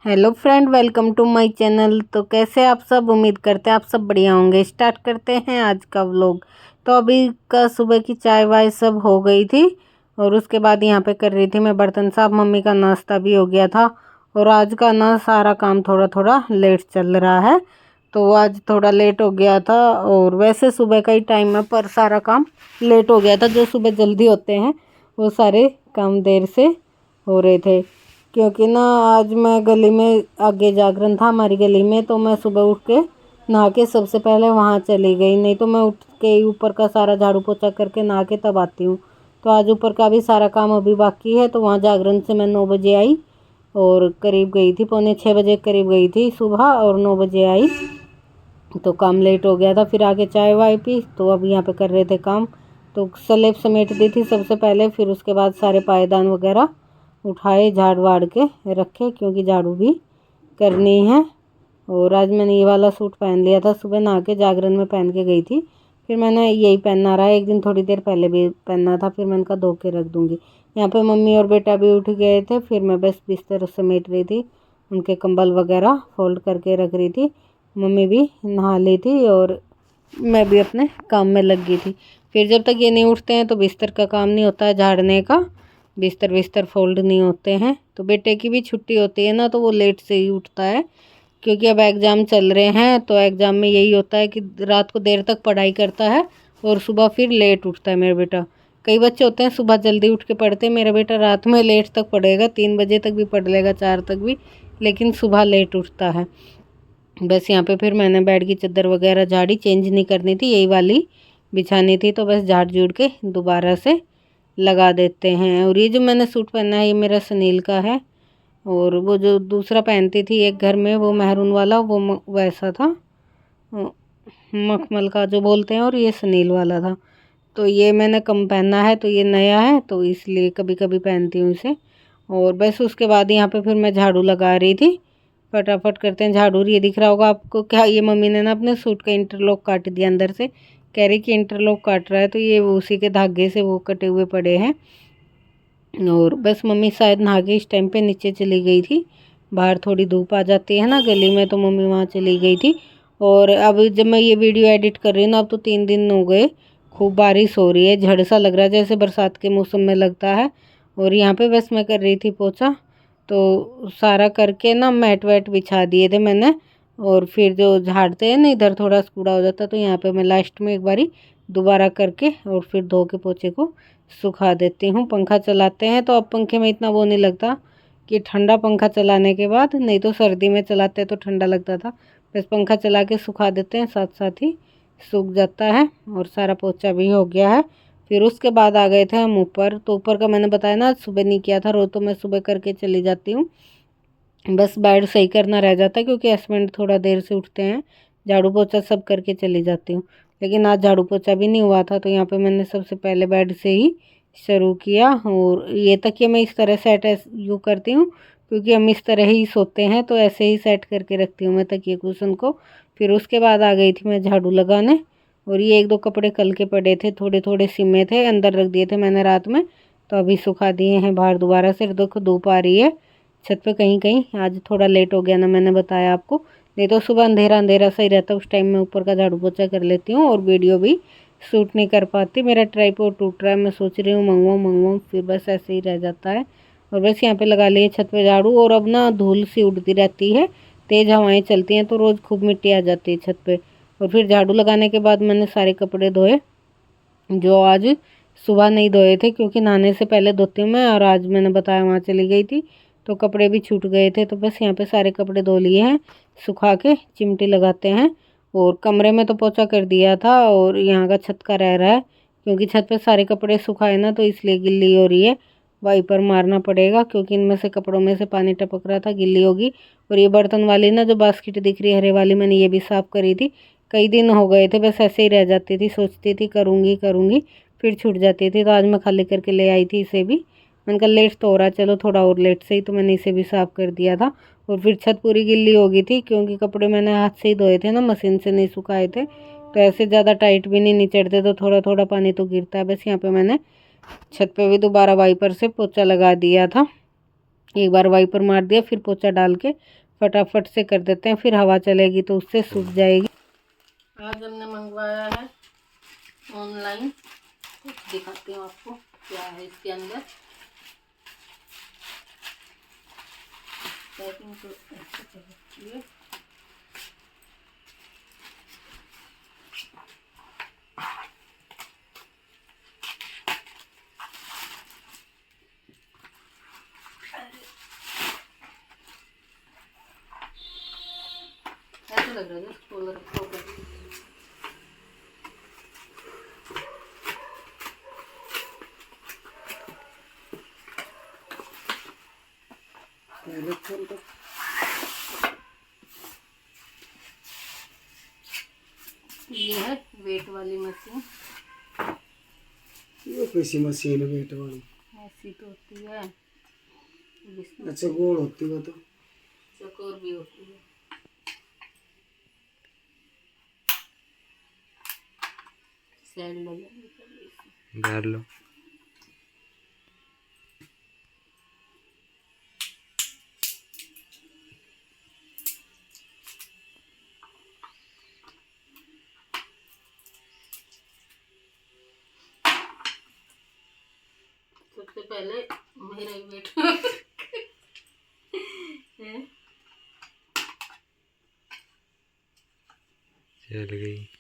Hello friend, welcome to my channel. तो कैसे आप सब, उम्मीद करते हैं आप सब बढ़िया होंगे। स्टार्ट करते हैं आज का व्लॉग। तो अभी का सुबह की चाय वाय सब हो गई थी और उसके बाद यहाँ पे कर रही थी मैं बर्तन साफ। मम्मी का नाश्ता भी हो गया था और आज का ना सारा काम थोड़ा थोड़ा लेट चल रहा है, तो आज थोड़ा लेट हो गया था। और वैसे सुबह का ही टाइम है पर सारा काम लेट हो गया था। जो सुबह जल्दी होते हैं वो सारे काम देर से हो रहे थे, क्योंकि ना आज मैं गली में आगे जागरण था हमारी गली में, तो मैं सुबह उठ के नहा के सबसे पहले वहाँ चली गई। नहीं तो मैं उठ के ऊपर का सारा झाड़ू पोछा करके नहा के तब आती हूँ। तो आज ऊपर का भी सारा काम अभी बाकी है, तो वहाँ जागरण से मैं 9 बजे आई और करीब गई थी, पौने 6 बजे करीब गई थी सुबह और 9 बजे आई। तो काम लेट हो गया था। फिर आके चाय वाय पी, तो अब यहाँ पे कर रहे थे काम। तो स्लेब समेट दी थी सबसे पहले, फिर उसके बाद सारे पायदान वगैरह उठाए, झाड़ वाड़ के रखे, क्योंकि झाड़ू भी करनी है। और आज मैंने ये वाला सूट पहन लिया था, सुबह नहा के जागरण में पहन के गई थी। फिर मैंने यही पहनना रहा, एक दिन थोड़ी देर पहले भी पहनना था, फिर मैंने कहा धो के रख दूँगी। यहाँ पे मम्मी और बेटा भी उठ गए थे, फिर मैं बस बिस्तर समेट रही थी, उनके कंबल वगैरह फोल्ड करके रख रही थी। मम्मी भी नहा ली थी और मैं भी अपने काम में लग गई थी। फिर जब तक ये नहीं उठते हैं तो बिस्तर का काम नहीं होता है झाड़ने का, बिस्तर फोल्ड नहीं होते हैं। तो बेटे की भी छुट्टी होती है ना, तो वो लेट से ही उठता है, क्योंकि अब एग्ज़ाम चल रहे हैं। तो एग्ज़ाम में यही होता है कि रात को देर तक पढ़ाई करता है और सुबह फिर लेट उठता है मेरा बेटा। कई बच्चे होते हैं सुबह जल्दी उठ के पढ़ते हैं, मेरा बेटा रात में लेट तक पढ़ेगा, 3 बजे तक भी पढ़ लेगा, 4 तक भी, लेकिन सुबह लेट उठता है। बस यहाँ पे फिर मैंने बेड की चादर वगैरह झाड़ी, चेंज नहीं करनी थी, यही वाली बिछानी थी, तो बस झाड़ झूड़ के दोबारा से लगा देते हैं। और ये जो मैंने सूट पहना है ये मेरा सुनील का है, और वो जो दूसरा पहनती थी एक घर में, वो मेहरून वाला, वो वैसा था, मखमल का जो बोलते हैं, और ये सुनील वाला था। तो ये मैंने कम पहना है, तो ये नया है, तो इसलिए कभी कभी पहनती हूँ इसे। और बस उसके बाद यहाँ पे फिर मैं झाड़ू लगा रही थी। फटाफट करते हैं झाड़ू। ये दिख रहा होगा आपको क्या, ये मम्मी ने ना अपने सूट का इंटरलॉक काट दिया अंदर से, कह रही कि इंटरलॉक काट रहा है, तो ये उसी के धागे से वो कटे हुए पड़े हैं। और बस मम्मी शायद नहा के इस टाइम पे नीचे चली गई थी, बाहर थोड़ी धूप आ जाती है ना गली में, तो मम्मी वहाँ चली गई थी। और अब जब मैं ये वीडियो एडिट कर रही हूँ ना, अब तो 3 दिन हो गए, खूब बारिश हो रही है, झड़ सा लग रहा है जैसे बरसात के मौसम में लगता है। और यहाँ पे बस मैं कर रही थी पोछा, तो सारा करके ना मैट वैट बिछा दिए थे मैंने। और फिर जो झाड़ते हैं ना इधर थोड़ा कूड़ा हो जाता है, तो यहाँ पे मैं लास्ट में एक बारी दोबारा करके और फिर धो के पोछे को सुखा देती हूँ। पंखा चलाते हैं तो अब पंखे में इतना वो नहीं लगता कि ठंडा, पंखा चलाने के बाद, नहीं तो सर्दी में चलाते तो ठंडा लगता था। बस पंखा चला के सुखा देते हैं, साथ साथ ही सूख जाता है। और सारा पोछा भी हो गया है। फिर उसके बाद आ गए थे हम ऊपर। तो ऊपर का मैंने बताया ना सुबह नहीं किया था, रोज तो मैं सुबह करके चली जाती हूँ, बस बेड सही करना रह जाता है, क्योंकि हस्बैंड थोड़ा देर से उठते हैं। झाड़ू पोछा सब करके चली जाती हूँ, लेकिन आज झाड़ू पोछा भी नहीं हुआ था, तो यहाँ पे मैंने सबसे पहले बेड से ही शुरू किया। और ये तकिए मैं इस तरह सेट यूँ करती हूँ, क्योंकि हम इस तरह ही सोते हैं, तो ऐसे ही सेट करके रखती हूँ मैं तकिए कुशन को। फिर उसके बाद आ गई थी मैं झाड़ू लगाने। और ये 1-2 कपड़े कल के पड़े थे, थोड़े थोड़े सिमे थे, अंदर रख दिए थे मैंने रात में, तो अभी सुखा दिए हैं बाहर दोबारा से। देखो धूप आ रही है छत पे, कहीं कहीं आज थोड़ा लेट हो गया ना, मैंने बताया आपको, नहीं तो सुबह अंधेरा अंधेरा सही रहता, उस टाइम मैं ऊपर का झाड़ू पोछा कर लेती हूँ और वीडियो भी शूट नहीं कर पाती। मेरा ट्राइपॉड टूट रहा है, मैं सोच रही हूँ मंगवाऊँ, फिर बस ऐसे ही रह जाता है। और बस यहाँ पे लगा लिए छत पे झाड़ू। और अब ना धूल सी उड़ती रहती है, तेज़ हवाएं चलती हैं, तो रोज़ खूब मिट्टी आ जाती है छत पे। और फिर झाड़ू लगाने के बाद मैंने सारे कपड़े धोए, जो आज सुबह नहीं धोए थे, क्योंकि नहाने से पहले धोती हूँ मैं, और आज मैंने बताया वहाँ चली गई थी तो कपड़े भी छूट गए थे। तो बस यहाँ पे सारे कपड़े धो लिए हैं, सुखा के चिमटी लगाते हैं। और कमरे में तो पोछा कर दिया था, और यहाँ का छत का रह रहा है, क्योंकि छत पे सारे कपड़े सुखाए ना, तो इसलिए गिल्ली हो रही है, वाइपर मारना पड़ेगा, क्योंकि इनमें से कपड़ों में से पानी टपक रहा था, गिल्ली होगी। और ये बर्तन वाली ना जो बास्केट दिख रही है हरे वाली, मैंने ये भी साफ़ करी थी, कई दिन हो गए थे, बस ऐसे ही रह जाती थी, सोचती थी करूँगी करूँगी, फिर छूट जाती थी। तो आज मैं खाली करके ले आई थी इसे भी। मैंने कहा लेट तो हो रहा है, चलो थोड़ा और लेट से ही, तो मैंने इसे भी साफ़ कर दिया था। और फिर छत पूरी गिल्ली हो गई थी, क्योंकि कपड़े मैंने हाथ से ही धोए थे ना, मशीन से नहीं सुखाए थे, तो ऐसे ज़्यादा टाइट भी नहीं निचड़ते, तो थोड़ा थोड़ा पानी तो गिरता है। बस यहाँ पे मैंने छत पे भी दोबारा वाइपर से पोछा लगा दिया था। एक बार वाइपर मार दिया, फिर पोछा डाल के फटाफट से कर देते हैं, फिर हवा चलेगी तो उससे सूख जाएगी। आज हमने मंगवाया है ऑनलाइन, दिखाती हूँ आपको क्या है इसके अंदर। पैकिंग तो अच्छी है। ऐसा लग रहा है सोलर ये है वेट वाली मशीन। ये कैसी मशीन है वेट वाली? ऐसी तो होती है। अच्छा गोल होती है तो चकोर भी होती है। सेल डाल लो। सबसे पहले मेरा ही वेट चल गई।